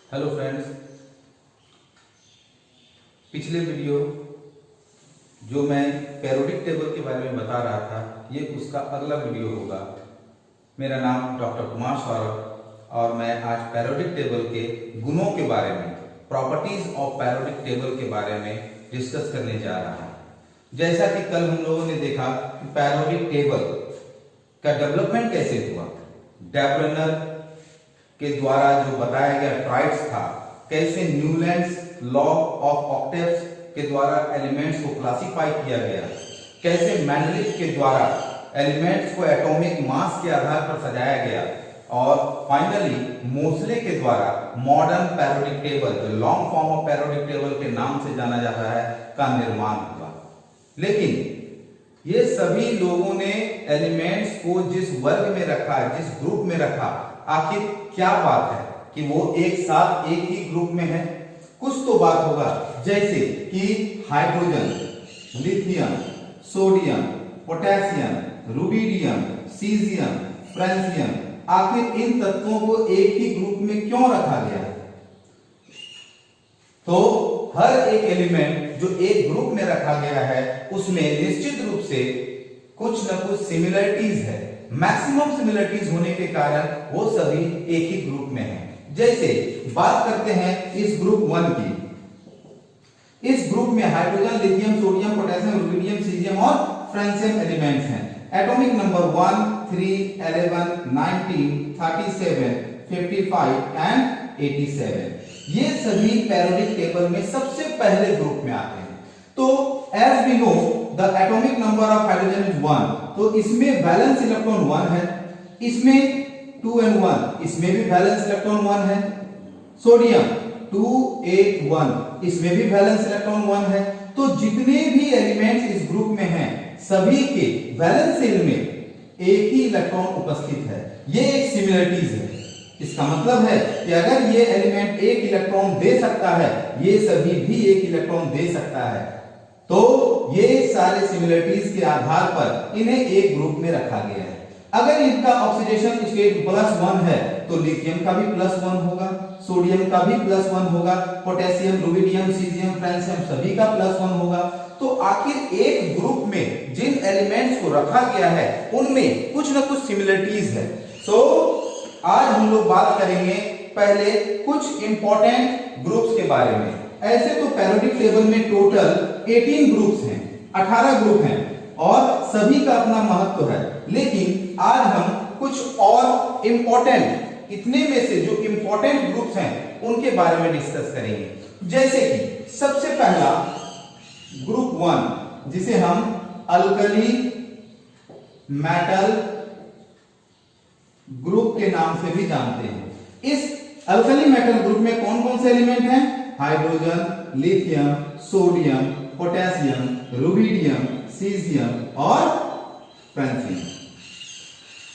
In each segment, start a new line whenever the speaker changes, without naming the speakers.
Hello friends, पिछले video जो मैं पेरियोडिक टेबल के बारे में बता रहा था, ये उसका अगला वीडियो होगा। मेरा नाम डॉक्टर कुमार सौरभ और मैं आज पेरियोडिक टेबल के गुणों के बारे में, प्रॉपर्टीज ऑफ पेरियोडिक टेबल के बारे में डिस्कस करने जा रहा हूँ। जैसा कि कल हम लोगों ने देखा कि पेरियोडिक टेबल का डेवलपमेंट कैसे हुआ, डेवलपर के द्वारा जो बताया गया ट्राइड्स था, कैसे न्यूलैंड्स लॉ ऑफ ऑक्टेव्स के द्वारा एलिमेंट्स को क्लासिफाई किया गया, कैसे मेंडलिक के द्वारा एलिमेंट्स को एटॉमिक मास के आधार पर सजाया गया और फाइनली मोसले के द्वारा मॉडर्न पेरियोडिक टेबल, जो long form of periodic table के नाम से जाना जाता है, का निर्माण हुआ। लेकिन ये सभी लोगों ने एलिमेंट्स को जिस वर्ग में रखा, जिस ग्रुप में रखा, आखिर क्या बात है कि वो एक साथ एक ही ग्रुप में है? कुछ तो बात होगा, जैसे कि hydrogen, lithium, sodium, potassium, rubidium, caesium, francium, आखिर इन तत्वों को एक ही ग्रुप में क्यों रखा गया? तो हर एक एलिमेंट जो एक ग्रुप में रखा गया है उसमें निश्चित रूप से कुछ न कुछ सिमिलरिटीज है। मैक्सिमम सिमिलरिटीज होने के कारण वो सभी एक ही ग्रुप में हैं। जैसे बात करते हैं इस ग्रुप 1 की। इस ग्रुप में hydrogen, lithium, sodium, potassium, rubidium, caesium और फ्रांसियम एलिमेंट्स हैं। Atomic number 1, 3, 11, 19, 37, 55 and 87। ये सभी पेरियोडिक टेबल में सबसे पहले ग्रुप में आते हैं। तो as we know the atomic number of hydrogen is 1, तो इसमें वैलेंस इलेक्ट्रॉन 1 है, इसमें 2 and 1, इसमें भी वैलेंस इलेक्ट्रॉन 1 है। सोडियम 2, 8, 1, इसमें भी वैलेंस इलेक्ट्रॉन 1 है। तो जितने भी एलिमेंट्स इस ग्रुप में हैं, सभी के वैलेंस शेल में एक ही इलेक्ट्रॉन उपस्थित है। ये एक सिमिलरिटीज है। इसका मतलब है कि अगर ये एलिमेंट एक इलेक्ट्रॉन दे सकता है, ये सभी भी एक इलेक्ट्रॉन दे सकता है। तो ये सारे सिमिलरिटीज के आधार पर इन्हें एक ग्रुप में रखा गया है। अगर इनका ऑक्सीडेशन स्टेट +1 है तो लिथियम का भी +1 होगा, सोडियम का भी +1 होगा, पोटेशियम, रुबिडियम, सीजियम, फ्रांसियम सभी का +1 होगा। तो आखिर एक ग्रुप में जिन एलिमेंट्स को रखा गया है उनमें कुछ न कुछ सिमिलरिटीज है। आज हम लोग बात करेंगे पहले कुछ इंपॉर्टेंट ग्रुप्स के बारे में। ऐसे तो पेरियोडिक टेबल में टोटल 18 ग्रुप्स हैं, 18 ग्रुप हैं और सभी का अपना महत्व है। लेकिन आज हम कुछ और इंपॉर्टेंट, इतने में से जो इंपॉर्टेंट ग्रुप्स हैं उनके बारे में डिस्कस करेंगे। जैसे कि सबसे पहला ग्रुप 1, जिसे हम अल्कली मेटल ग्रुप के नाम से भी जानते हैं। इस अल्कली मेटल ग्रुप में कौन कौन से एलिमेंट हैं? Hydrogen, lithium, sodium, potassium, rubidium, caesium और फ्रांसियम।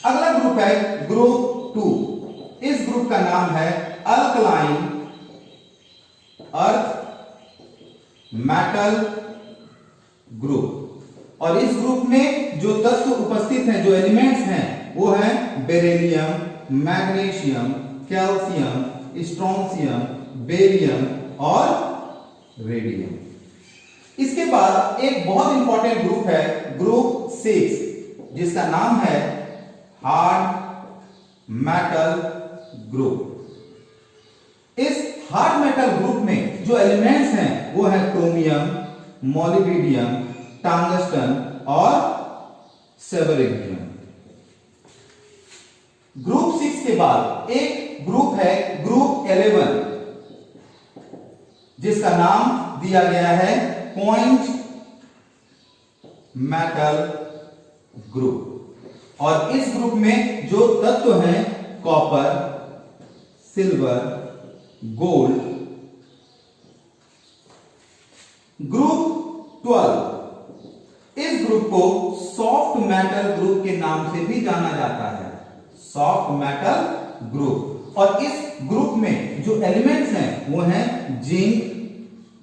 अगला ग्रुप है ग्रुप 2। इस ग्रुप का नाम है अल्कलाइन अर्थ मेटल ग्रुप। और इस ग्रुप में जो तत्व उपस्थित हैं, जो एलिमेंट्स हैं, वो है beryllium, magnesium, calcium, strontium, barium और रेडियम। इसके बाद एक बहुत इंपॉर्टेंट ग्रुप है ग्रुप 6, जिसका नाम है हार्ड मेटल ग्रुप। इस हार्ड मेटल ग्रुप में जो एलिमेंट्स हैं वो है क्रोमियम, मोलिब्डेनम, टंगस्टन और सेबेरियम। ग्रुप 6 के बाद एक ग्रुप है ग्रुप 11, जिसका नाम दिया गया है पॉइंट मेटल ग्रुप। और इस ग्रुप में जो तत्व हैं कॉपर, सिल्वर, गोल्ड। ग्रुप 12, इस ग्रुप को सॉफ्ट मेटल ग्रुप के नाम से भी जाना जाता है, सॉफ्ट मेटल ग्रुप। और इस ग्रुप में जो एलिमेंट्स हैं वो हैं जिंक,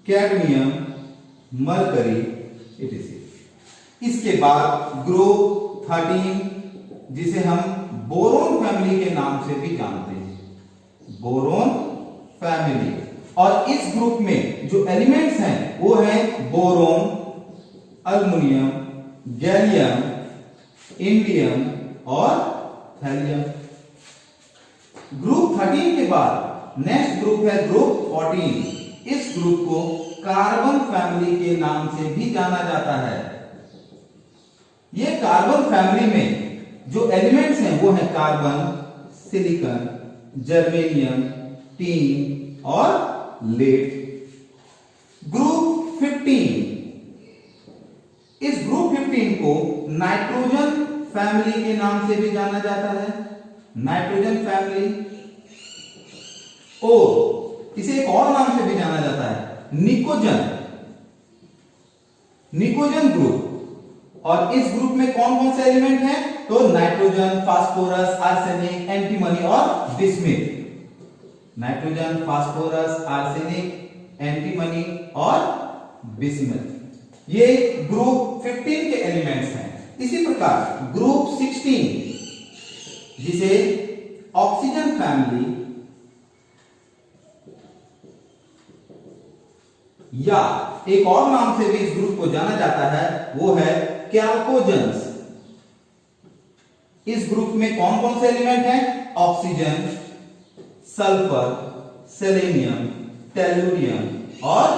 कैडमियम, मरकरी etc। इसके बाद ग्रुप 13, जिसे हम बोरोन फैमिली के नाम से भी जानते हैं, बोरोन फैमिली। और इस ग्रुप में जो एलिमेंट्स हैं वो हैं बोरोन, अल्युमिनियम, गैलियम, इंडियम और थैलियम। ग्रुप 13 के बाद नेक्स्ट ग्रुप है ग्रुप 14। इस ग्रुप को कार्बन फैमिली के नाम से भी जाना जाता है। ये कार्बन फैमिली में जो एलिमेंट्स हैं वो हैं कार्बन, सिलिकॉन, जर्मेनियम, टीन और लेड। ग्रुप 15, इस ग्रुप 15 को नाइट्रोजन फैमिली के नाम से भी जाना जाता है, नाइट्रोजन फैमिली। और इसे एक और नाम से भी जाना जाता है निकोजन, निकोजन ग्रुप। और इस ग्रुप में कौन कौन से एलिमेंट हैं? तो नाइट्रोजन, फास्फोरस, आर्सेनिक, एंटीमनी और bismuth. Nitrogen, phosphorus, arsenic, antimony और बिस्मिथ, ये ग्रुप 15 के एलिमेंट्स हैं। इसी प्रकार ग्रुप 16 जिसे ऑक्सीजन फैमिली या एक और नाम से भी इस ग्रुप को जाना जाता है वो है कैल्कोजेंस। इस ग्रुप में कौन कौन से एलिमेंट हैं? ऑक्सीजन, सल्फर, सेलेनियम, टेलुरियम और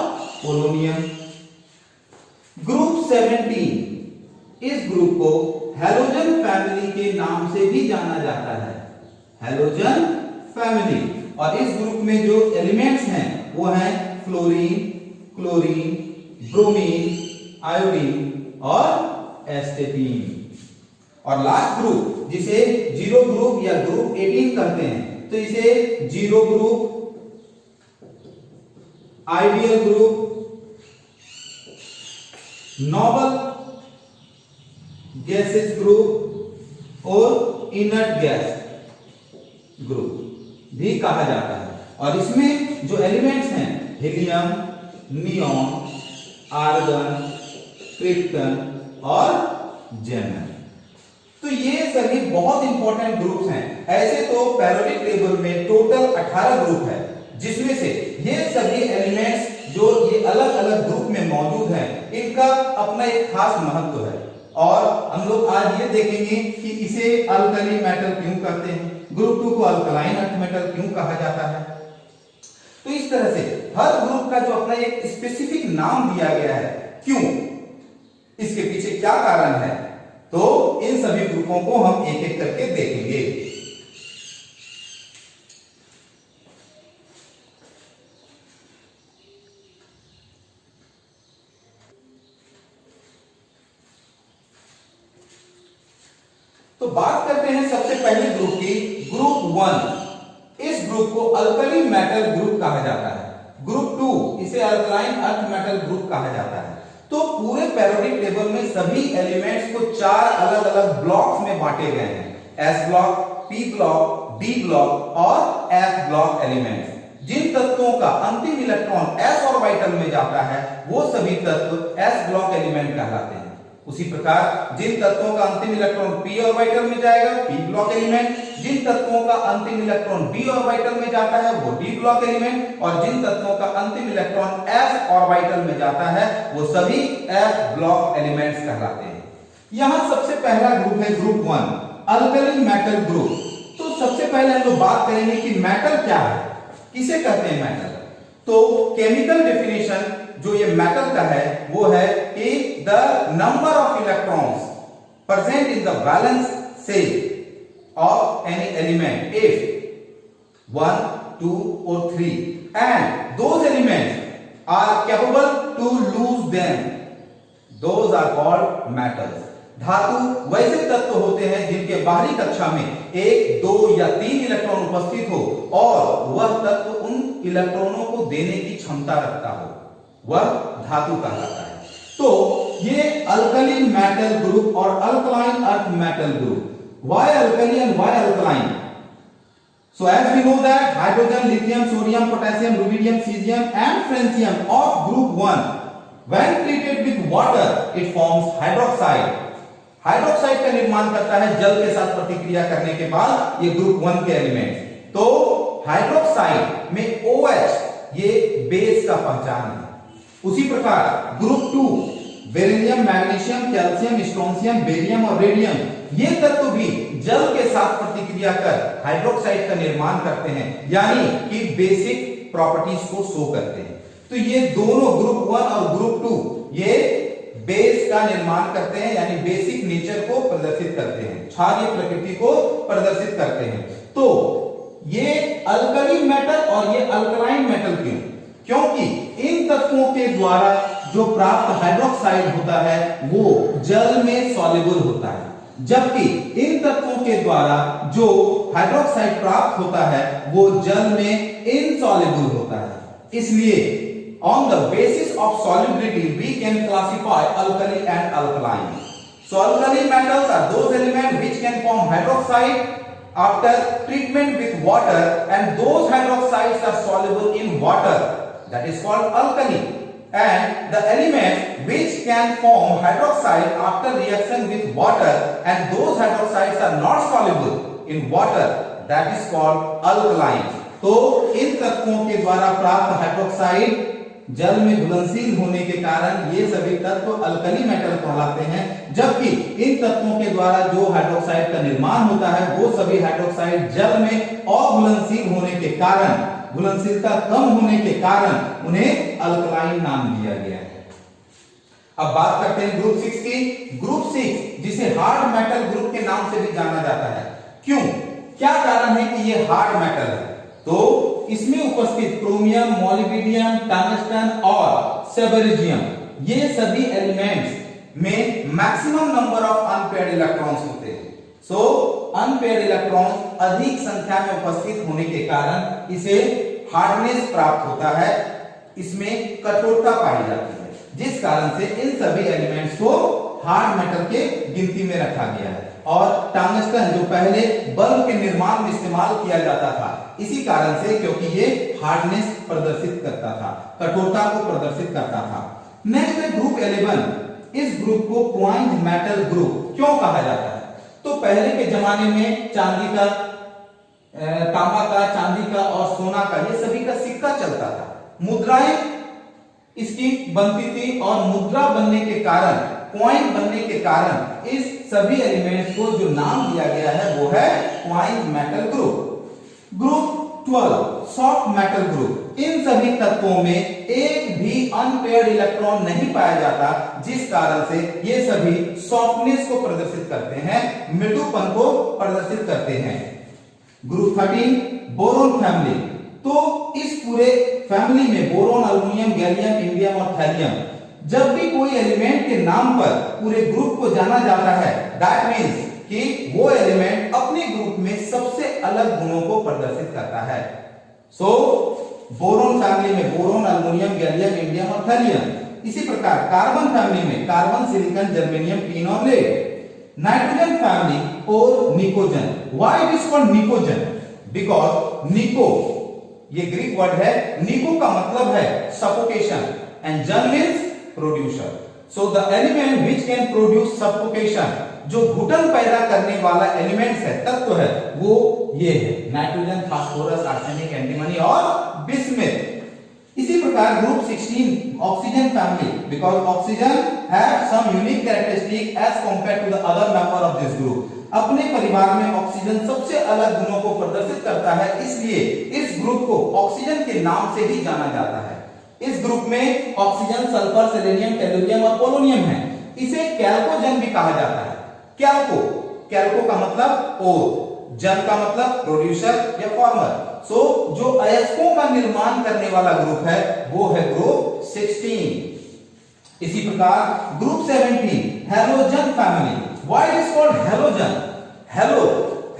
पोलोनियम। ग्रुप 17, इस ग्रुप को हैलोजन फैमिली के नाम से भी जाना जाता है, हैलोजन फैमिली। और इस ग्रुप में जो एलिमेंट्स हैं वो हैं फ्लोरीन, क्लोरीन, ब्रोमीन, आयोडीन और एस्टेटीन। और लास्ट ग्रुप जिसे जीरो ग्रुप या ग्रुप 18 कहते हैं, तो इसे zero group, ideal group, noble gases group और इनर्ट गैस ग्रुप भी कहा जाता है। और इसमें जो एलिमेंट्स हैं हीलियम, नियॉन, आर्गन, क्रिप्टन और जेनन। तो ये सभी बहुत इंपॉर्टेंट ग्रुप्स हैं। ऐसे तो पेरियोडिक टेबल में टोटल 18 ग्रुप है, जिसमें से ये सभी एलिमेंट्स जो ये अलग अलग ग्रुप में मौजूद हैं, इनका अपना एक खास महत्व है। और हम लोग आज ये देखेंगे कि इसे अल्कली मेटल क्यों कहते हैं, ग्रुप 2 को अल्कलाइन अर्थ मेटल क्यों कहा जाता है। तो इस तरह से हर ग्रुप का जो अपना एक स्पेसिफिक नाम दिया गया है, क्यों, इसके पीछे क्या कारण है, तो इन सभी ग्रुपों को हम एक एक करके देखेंगे। तो बात करते हैं सबसे पहले ग्रुप की, ग्रुप 1। इस ग्रुप को अल्कली मेटल ग्रुप कहा जाता है। ग्रुप 2 इसे अल्कलाइन अर्थ मेटल ग्रुप कहा जाता है। तो पूरे पेरियोडिक टेबल में सभी एलिमेंट्स को 4 अलग अलग ब्लॉक्स में बांटे गए हैं, S block, P block, D block और एफ ब्लॉक एलिमेंट्स। जिन तत्वों का अंतिम इलेक्ट्रॉन एस ऑर्बिटल में जाता है वो सभी तत्व एस ब्लॉक एलिमेंट कहलाते हैं। उसी प्रकार जिन तत्वों का अंतिम इलेक्ट्रॉन p ऑर्बिटल में जाएगा p ब्लॉक एलिमेंट, जिन तत्वों का अंतिम इलेक्ट्रॉन d ऑर्बिटल में जाता है वो d ब्लॉक एलिमेंट, और जिन तत्वों का अंतिम इलेक्ट्रॉन s ऑर्बिटल में जाता है वो सभी f ब्लॉक एलिमेंट्स कहलाते हैं। यहां सबसे पहला ग्रुप है ग्रुप 1, अल्कली मेटल ग्रुप। तो सबसे पहले हम लोग बात करेंगे कि मेटल क्या है, किसे कहते हैं मेटल। तो केमिकल डेफिनेशन जो ये मेटल का है वो है कि the number of electrons present in the valence shell of any element if 1, 2 or 3 and those elements are capable to lose them, those are called metals। धातु वैसे तत्व होते हैं जिनके बाहरी कक्षा में 1, 2 या 3 इलेक्ट्रॉन उपस्थित हो और वह तत्व उन इलेक्ट्रॉनों को देने की क्षमता रखता हो, वह धातु कहलाता है। तो ये अल्कली मेटल ग्रुप और alkaline earth metal group, why alkali and why alkaline? So as we know that hydrogen, lithium, sodium, potassium, rubidium, cesium and francium of group 1 when treated with water it forms hydroxide। Hydroxide का निर्माण करता है जल के साथ प्रतिक्रिया करने के बाद ये ग्रुप 1 के एलिमेंट। तो हाइड्रोक्साइड में OH ये बेस का पहचान है। उसी प्रकार group 2 beryllium, magnesium, calcium, strontium, barium और रेडियम ये तत्व भी जल के साथ प्रतिक्रिया कर हाइड्रोक्साइड का निर्माण करते हैं, यानी कि बेसिक प्रॉपर्टीज को शो करते हैं। तो ये दोनों ग्रुप 1 और ग्रुप 2 ये बेस का निर्माण करते हैं, यानी बेसिक नेचर को प्रदर्शित करते हैं, क्षारीय प्रकृति को प्रदर्शित करते हैं। तो ये अल्कली मेटल और ये अल्कलाइन मेटल क्यों? क्योंकि इन तत्वों के द्वारा जो प्राप्त हाइड्रोक्साइड होता है वो जल में सॉल्युबल होता है, जबकि इन तत्वों के द्वारा जो हाइड्रोक्साइड प्राप्त होता है वो जल में इनसॉल्युबल होता है। इसलिए on the basis of solubility we can classify alkali and alkaline. So alkali metals are those elements which can form hydroxide after treatment with water, and those hydroxides are soluble in water, that is called alkali. And the elements which can form hydroxide after reaction with water and those hydroxides are not soluble in water, that is called alkaline. तो इन तत्वों के द्वारा प्राप्त hydroxide जल में घुलनशील होने के कारण ये सभी तत्व अल्कली मेटल कहलाते हैं, जबकि इन तत्वों के द्वारा जो हाइड्रोक्साइड का निर्माण होता है वो सभी हाइड्रोक्साइड जल में अघुलनशील होने के कारण, घुलनशीलता कम होने के कारण उन्हें अल्कलाइन नाम दिया गया है। अब बात करते हैं ग्रुप 6 की। ग्रुप 6 जिसे हार्ड मेटल ग्रुप के नाम से भी जाना जाता है। क्यों, क्या कारण है कि ये हार्ड मेटल है? तो इसमें उपस्थित क्रोमियम, मोलिब्डेनम, टंगस्टन और सेबेरियम ये सभी एलिमेंट्स में maximum number of unpaired electrons होते हैं। सो अनपेयर्ड इलेक्ट्रॉन्स अधिक संख्या में उपस्थित होने के कारण इसे हार्डनेस प्राप्त होता है, इसमें कठोरता पाई जाती है, जिस कारण से इन सभी एलिमेंट्स को हार्ड मेटल के गिनती में रखा गया है। और टंगस्टन जो पहले बल्ब के निर्माण में इस्तेमाल किया जाता था, इसी कारण से, क्योंकि ये हार्डनेस प्रदर्शित करता था, कठोरता को प्रदर्शित करता था। नेक्स्ट है ग्रुप 11। इस ग्रुप को क्वाइंट मेटल ग्रुप क्यों कहा जाता है? तो पहले के जमाने में चांदी का, तांबा का, चांदी का और सोना का ये सभी का सिक्का चलता था, मुद्राएं इसकी बनती थी, और मुद्रा बनने के कारण, क्वाइन बनने के कारण इस सभी एलिमेंट्स को जो नाम दिया गया है वो है coin metal group. Group 12 soft metal group. इन सभी तत्वों में एक भी अनपेयर्ड इलेक्ट्रॉन नहीं पाया जाता, जिस कारण से ये सभी सॉफ्टनेस को प्रदर्शित करते हैं, मृदुपन को प्रदर्शित करते हैं। Group 13 boron family. तो इस पूरे फैमिली में बोरोन, अल्युमिनियम, गैलियम, इंडियम और थैलियम, जब भी कोई एलिमेंट के नाम पर पूरे ग्रुप को जाना जाता है, दैट मींस कि वो एलिमेंट अपने ग्रुप में सबसे अलग गुणों को प्रदर्शित करता है। सो बोरोन फैमिली में बोरोन, अल्युमिनियम, गैलियम, इंडियम और थैलियम। इसी प्रकार कार्बन फैमिली में कार्बन, सिलिकॉन, जर्मेनियम, टिन और लेड। नाइट्रोजन फैमिली और निकोजन। Why it is called निकोजन? Because निको ये ग्रीक वर्ड है, निको का मतलब है सफोकेशन एंड जन means producer. So the element which can produce suffocation, जो घुटन पैदा करने वाला एलिमेंट्स है, तत्व है, वो ये है नाइट्रोजन, फास्फोरस, आर्सेनिक, एंटीमनी और बिस्मथ। इसी प्रकार group 16 oxygen family, because oxygen have some unique characteristic as compared to the other member of this group. अपने परिवार में ऑक्सीजन सबसे अलग गुणों को प्रदर्शित करता है, इसलिए इस ग्रुप को ऑक्सीजन के नाम से ही जाना जाता है। इस ग्रुप में ऑक्सीजन, सल्फर, सेलेनियम, टेलुरियम और पोलोनियम है। इसे कैल्कोजन भी कहा जाता है। कैल्को, कैल्को का मतलब ओर, जन का मतलब प्रोड्यूसर या फार्मर। सो जो अयस्कों का निर्माण करने वाला ग्रुप है वो है ग्रुप 16। इसी प्रकार group 17 halogen family. Why it is called halogen? Hello,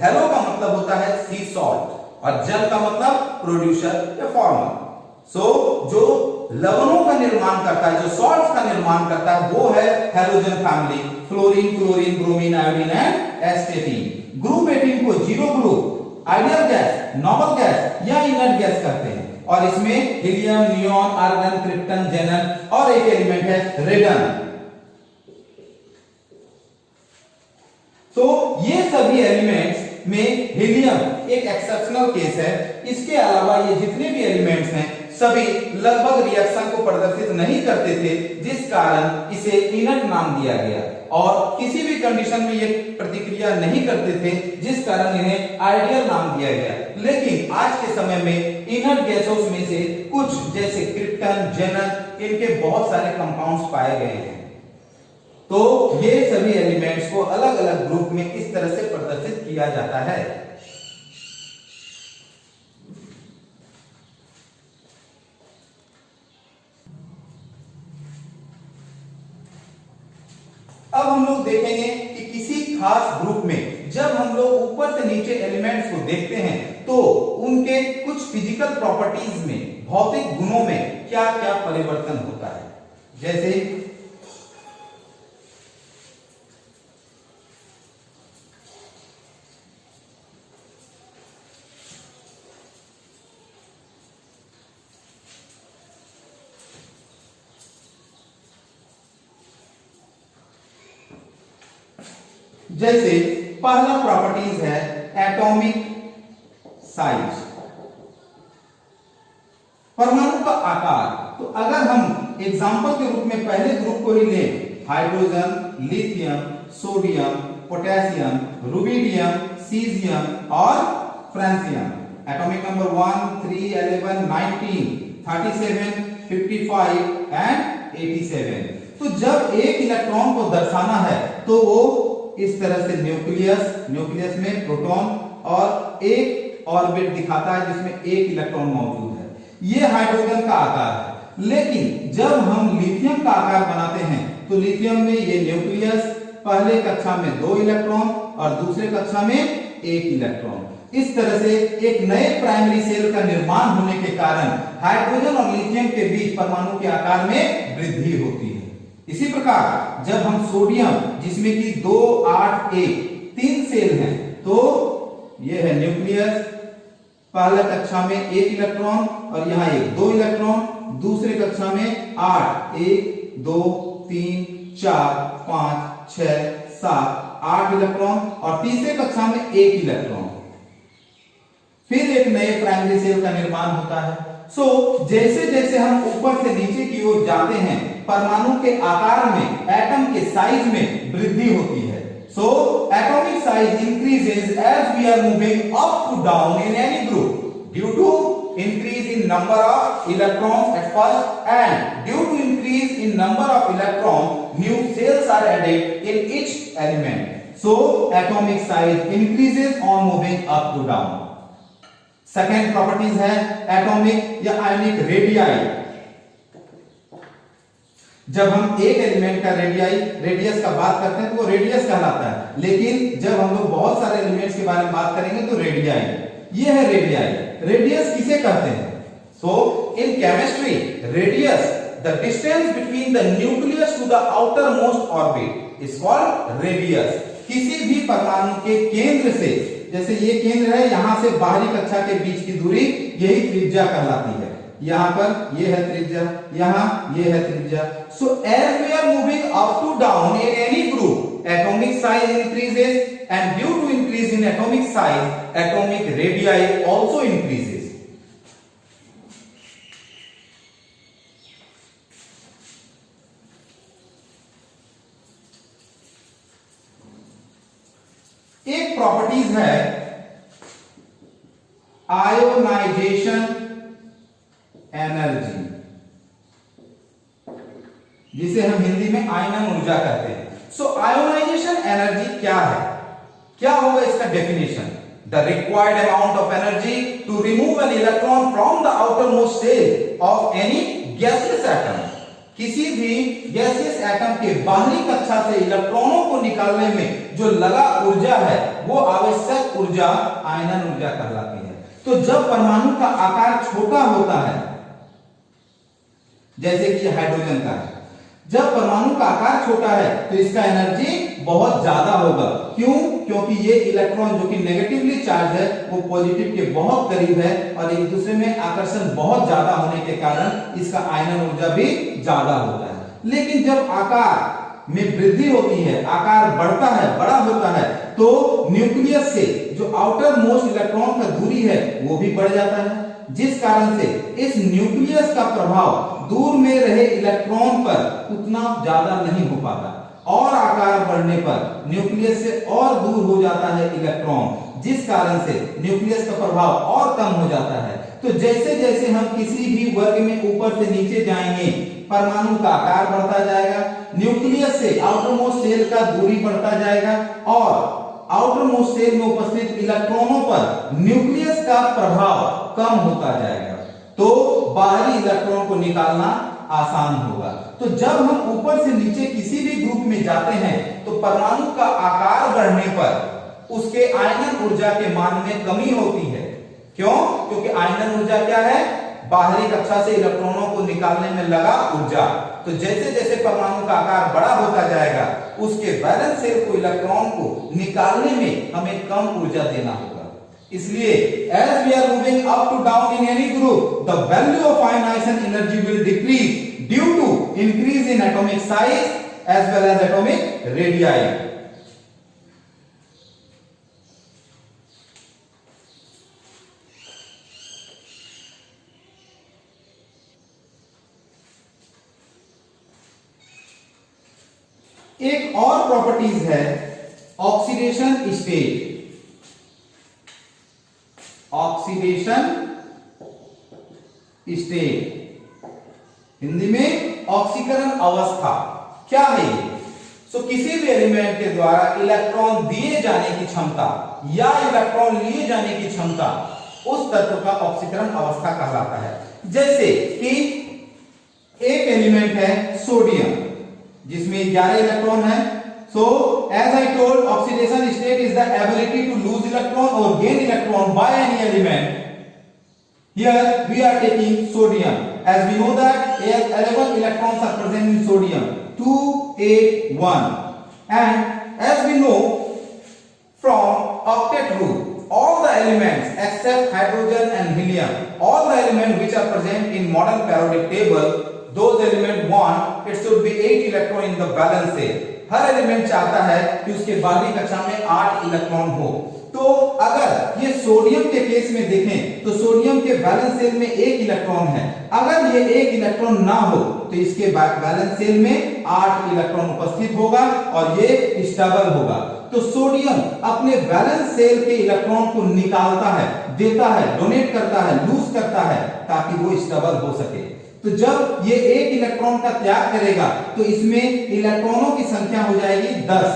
hello का मतलब होता है सी सॉल्ट और जन का मतलब प्रोड्यूसर या फार्मर। सो जो लवणों का निर्माण करता है, जो सॉल्ट्स का निर्माण करता है, वो है halogen family. Fluorine, chlorine, bromine, iodine and एस्टेटिन। Group 18 को zero group, ideal gas, noble gas या इनर्ट गैस कहते हैं, और इसमें हीलियम, नियॉन, आर्गन, क्रिप्टन, जेनन और एक एलिमेंट है रेडन। तो ये सभी एलिमेंट्स में हीलियम एक एक्सेप्शनल केस है। इसके अलावा ये जितने भी एलिमेंट्स हैं सभी लगभग रिएक्शन को प्रदर्शित नहीं करते थे, जिस कारण इसे इनर्ट नाम दिया गया, और किसी भी कंडीशन में ये प्रतिक्रिया नहीं करते थे, जिस कारण इन्हें आइडियल नाम दिया गया। लेकिन आज के समय में इनर्ट गैसों में से कुछ जैसे क्रिप्टन, जेनन, इनके बहुत सारे कंपाउंड्स पाए गए हैं। तो ये सभी एलिमेंट्स को अलग अलग ग्रुप में इस तरह से प्रदर्शित किया जाता है। अब हम लोग देखेंगे कि किसी खास ग्रुप में जब हम लोग ऊपर से नीचे एलिमेंट्स को देखते हैं तो उनके कुछ फिजिकल प्रॉपर्टीज में, भौतिक गुणों में क्या क्या परिवर्तन होता है। जैसे पहला प्रॉपर्टीज है एटॉमिक साइज, परमाणु का आकार। तो अगर हम एग्जांपल के रूप में पहले ग्रुप को ही लें, hydrogen, lithium, sodium, potassium, rubidium, caesium और फ्रांसियम, एटॉमिक नंबर 1, 3, 11, 19, 37, 55 एंड 87। तो जब एक इलेक्ट्रॉन को दर्शाना है तो वो इस तरह से न्यूक्लियस में प्रोटॉन और एक ऑर्बिट दिखाता है जिसमें एक इलेक्ट्रॉन मौजूद है। यह हाइड्रोजन का आकार है। लेकिन जब हम लिथियम का आकार बनाते हैं तो लिथियम में ये न्यूक्लियस, पहले कक्षा में 2 इलेक्ट्रॉन और दूसरे कक्षा में 1 इलेक्ट्रॉन। इस तरह से एक नए प्राइमरी सेल का निर्माण होने के कारण हाइड्रोजन और लिथियम के बीच परमाणु के आकार में वृद्धि होती है। इसी प्रकार जब हम सोडियम, जिसमें कि 2, 8, 1 3 सेल हैं, तो यह है न्यूक्लियस, पहला कक्षा में 1 इलेक्ट्रॉन और यहां 2 इलेक्ट्रॉन, दूसरे कक्षा में 8, 1, 2, 3, 4, 5, 6, 7, 8 इलेक्ट्रॉन और तीसरे कक्षा में 1 इलेक्ट्रॉन। फिर एक नए प्राइमरी सेल का निर्माण होता है। जैसे जैसे हम ऊपर से नीचे की ओर जाते हैं, परमाणु के आकार में, एटम के साइज में वृद्धि होती है। Atomic size increases as we are moving up to down in any group due to increase in number of electrons at first, and due to increase in number of electrons new cells are added in each element. Atomic size increases on moving up to down. Second properties है atomic या ionic radii. जब हम एक element का radius का बात करते हैं तो वो रेडियस कहलाता है, लेकिन जब हम लोग बहुत सारे एलिमेंट्स के बारे में बात करेंगे तो रेडियाई। ये है रेडियाई। रेडियस किसे कहते हैं? In chemistry radius, the distance between the nucleus to the outer most orbit is called radius. किसी भी परमाणु के केंद्र से, जैसे ये केंद्र है, यहां से बाहरी कक्षा के बीच की दूरी, यही त्रिज्या कहलाती है। यहां पर ये है त्रिज्या, यहां ये है त्रिज्या। As we are moving up to down in any group, atomic size increases and due to increase in atomic size atomic radii also increases. एक प्रॉपर्टीज है आयोनाइजेशन एनर्जी, जिसे हम हिंदी में आयनन ऊर्जा कहते हैं। आयोनाइजेशन एनर्जी क्या है? क्या होगा इसका definition? The required amount of energy to remove an electron from the outer most shell of any gaseous atom. किसी भी गैसियस एटम के बाहरी कक्षा से इलेक्ट्रॉनों को निकालने में जो लगा ऊर्जा है वो आवश्यक ऊर्जा आयनन ऊर्जा कहलाती है। तो जब परमाणु का आकार छोटा होता है, जैसे कि हाइड्रोजन का है, जब परमाणु का आकार छोटा है तो इसका एनर्जी बहुत ज्यादा होगा। क्यों? क्योंकि ये इलेक्ट्रॉन जो कि नेगेटिवली चार्ज है वो पॉजिटिव के बहुत करीब है और एक दूसरे में आकर्षण बहुत ज्यादा होने के कारण इसका आयनन ऊर्जा भी ज्यादा होता है। लेकिन जब आकार में वृद्धि होती है, आकार बढ़ता है, बड़ा होता है, तो न्यूक्लियस से जो आउटर मोस्ट इलेक्ट्रॉन का दूरी है वो भी बढ़ जाता है, जिस कारण से इस न्यूक्लियस का प्रभाव दूर में रहे इलेक्ट्रॉन पर उतना ज्यादा नहीं हो पाता, और आकार बढ़ने पर न्यूक्लियस से और दूर हो जाता है इलेक्ट्रॉन, जिस कारण से न्यूक्लियस का प्रभाव और कम हो जाता है। तो जैसे जैसे हम किसी भी वर्ग में ऊपर से नीचे जाएंगे, परमाणु का आकार बढ़ता जाएगा, न्यूक्लियस से आउटर मोस्ट सेल का दूरी बढ़ता जाएगा, और आउटर मोस्ट सेल में उपस्थित इलेक्ट्रॉनों पर न्यूक्लियस का प्रभाव कम होता जाएगा, तो बाहरी इलेक्ट्रॉन को निकालना आसान होगा। तो जब हम ऊपर से नीचे किसी भी ग्रुप में जाते हैं तो परमाणु का आकार बढ़ने पर उसके आयनन ऊर्जा के मान में कमी होती है। क्यों? क्योंकि आयनन ऊर्जा क्या है? बाहरी कक्षा से इलेक्ट्रॉनों को निकालने में लगा ऊर्जा। तो जैसे जैसे परमाणु का आकार बड़ा होता जाएगा, उसके वैलेंस शेल को इलेक्ट्रॉन को निकालने में हमें कम ऊर्जा देना होगा। इसलिए as we are moving up to down in any group, the value of ionization energy will decrease due to increase in atomic size as well as atomic radii. एक और प्रॉपर्टीज है oxidation state. Oxidation state Hindi में ऑक्सीकरण अवस्था क्या है ये? किसी भी एलिमेंट के द्वारा इलेक्ट्रॉन दिए जाने की क्षमता या इलेक्ट्रॉन लिए जाने की क्षमता, उस तत्व का ऑक्सीकरण अवस्था कहलाता है। जैसे कि एक एलिमेंट है सोडियम, जिसमें 11 इलेक्ट्रॉन है। So as I told, oxidation state is the ability to lose electron or gain electron by any element. Here we are taking sodium. As we know that 11 electrons are present in sodium, 2, 8, 1. And as we know from octet rule, all the elements except hydrogen and helium, all the elements which are present in modern periodic table, those elements want it should be 8 electron in the valence shell. Her element चाहता है कि उसके बाहरी कक्षा में 8 electron हो। तो अगर ये सोडियम के केस में देखें तो सोडियम के वैलेंस शेल में 1 इलेक्ट्रॉन है। अगर ये 1 इलेक्ट्रॉन ना हो तो इसके वैलेंस शेल में 8 इलेक्ट्रॉन उपस्थित होगा और ये स्टेबल होगा। तो सोडियम अपने वैलेंस शेल के इलेक्ट्रॉन को निकालता है, देता है, डोनेट करता है, लूज करता है, ताकि वो स्टेबल हो सके। तो जब ये 1 इलेक्ट्रॉन का त्याग करेगा तो इसमें इलेक्ट्रॉनों की संख्या हो जाएगी 10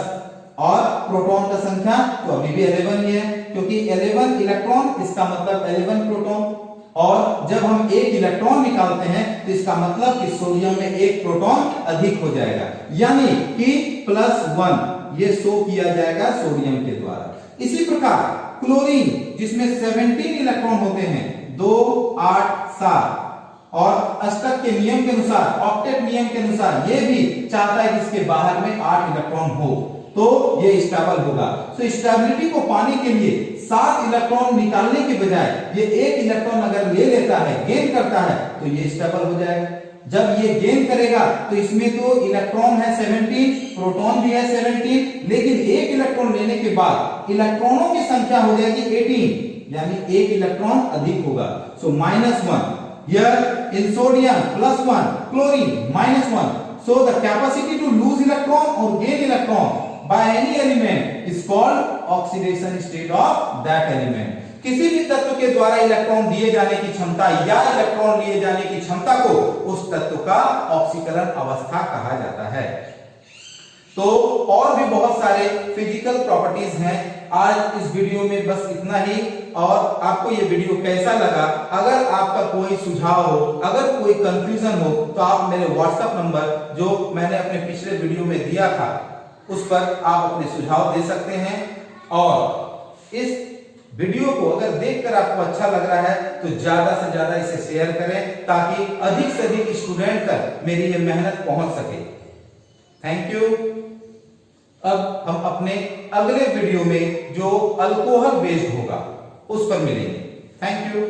और प्रोटॉन का संख्या तो अभी भी 11 ही है, क्योंकि 11 इलेक्ट्रॉन इसका मतलब 11 प्रोटॉन। और जब हम 1 इलेक्ट्रॉन निकालते हैं तो इसका मतलब कि सोडियम में 1 प्रोटॉन अधिक हो जाएगा, यानी कि +1 ये शो किया जाएगा सोडियम के द्वारा। इसी प्रकार क्लोरीन, जिसमें 17 इलेक्ट्रॉन होते हैं, 2, 8, 7, और अष्टक के नियम के अनुसार, ऑक्टेट नियम के अनुसार ये भी चाहता है कि इसके बाहर में 8 इलेक्ट्रॉन हो, तो ये स्टेबल होगा। तो स्टेबिलिटी को पाने के लिए 7 इलेक्ट्रॉन निकालने के बजाय ये 1 इलेक्ट्रॉन अगर ले लेता है, गेन करता है, तो ये स्टेबल हो जाएगा। जब ये गेन करेगा तो इसमें तो इलेक्ट्रॉन है 17, प्रोटॉन भी है 17, लेकिन 1 इलेक्ट्रॉन लेने के बाद इलेक्ट्रॉनों की संख्या हो जाएगी 18, यानी 1 इलेक्ट्रॉन अधिक होगा। सो -1 here in sodium, +1, chlorine -1. So the capacity to lose electron or gain electron by any element is called oxidation state of that element. किसी भी तत्व के द्वारा इलेक्ट्रॉन दिए जाने की क्षमता या इलेक्ट्रॉन लिए जाने की क्षमता को उस तत्व का ऑक्सीकरण अवस्था कहा जाता है। तो और भी बहुत सारे फिजिकल प्रॉपर्टीज हैं। आज इस वीडियो में बस इतना ही। और आपको ये वीडियो कैसा लगा, अगर आपका कोई सुझाव हो, अगर कोई कंफ्यूजन हो, तो आप मेरे व्हाट्सएप नंबर जो मैंने अपने पिछले वीडियो में दिया था उस पर आप अपने सुझाव दे सकते हैं। और इस वीडियो को अगर देखकर आपको अच्छा लग रहा है तो ज्यादा से ज्यादा इसे शेयर करें, ताकि अधिक से अधिक स्टूडेंट तक मेरी ये मेहनत पहुंच सके। Thank you. अब हम अपने अगले वीडियो में जो अल्कोहल बेस्ड होगा उस पर मिलेंगे। Thank you.